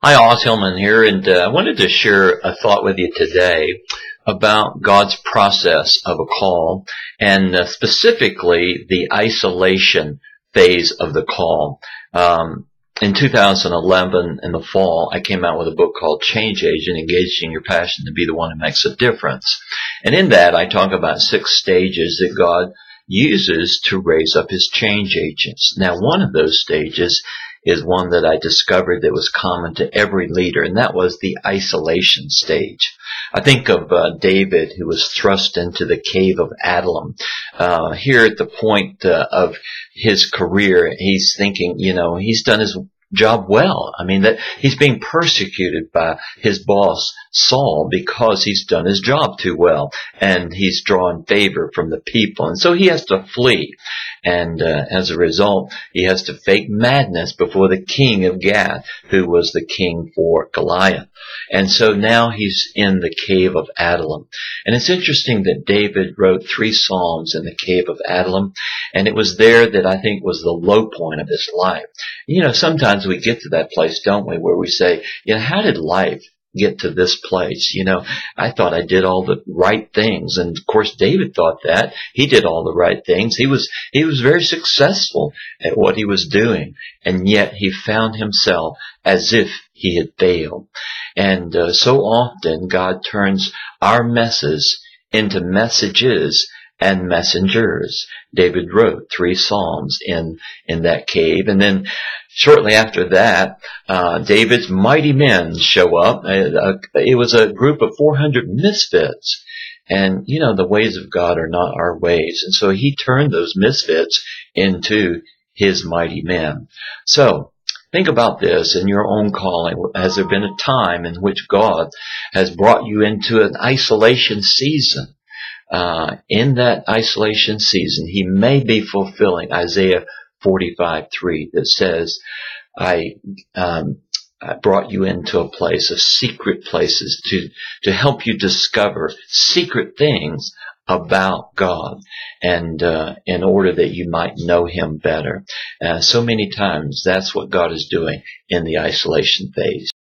Hi, Oz Hillman here, and I wanted to share a thought with you today about God's process of a call, and specifically the isolation phase of the call. In 2011, in the fall, I came out with a book called Change Agent, Engaging Your Passion to Be the One Who Makes a Difference. And in that, I talk about 6 stages that God uses to raise up His change agents. Now, one of those stages is one that I discovered that was common to every leader, and that was the isolation stage. I think of David, who was thrust into the cave of Adullam. Here at the point of his career, he's thinking, he's done his job well. I mean, that he's being persecuted by his boss, Saul, because he's done his job too well, and he's drawn favor from the people. And so he has to flee. And as a result, he has to fake madness before the king of Gath, who was the king for Goliath. And so now he's in the cave of Adullam. And it's interesting that David wrote 3 psalms in the cave of Adullam, and it was there that I think was the low point of his life. Sometimes we get to that place, don't we, where we say, how did life get to this place? I thought I did all the right things. And of course, David thought that. He did all the right things. He was very successful at what he was doing. And yet he found himself as if he had failed. And so often God turns our messes into messages and messengers. David wrote 3 psalms in that cave. And then shortly after that, David's mighty men show up. It was a group of 400 misfits. And, the ways of God are not our ways. And so he turned those misfits into his mighty men. So think about this in your own calling. Has there been a time in which God has brought you into an isolation season? In that isolation season, He may be fulfilling Isaiah 45:3 that says, I brought you into a place of secret places to help you discover secret things about God, and in order that you might know Him better. So many times that's what God is doing in the isolation phase.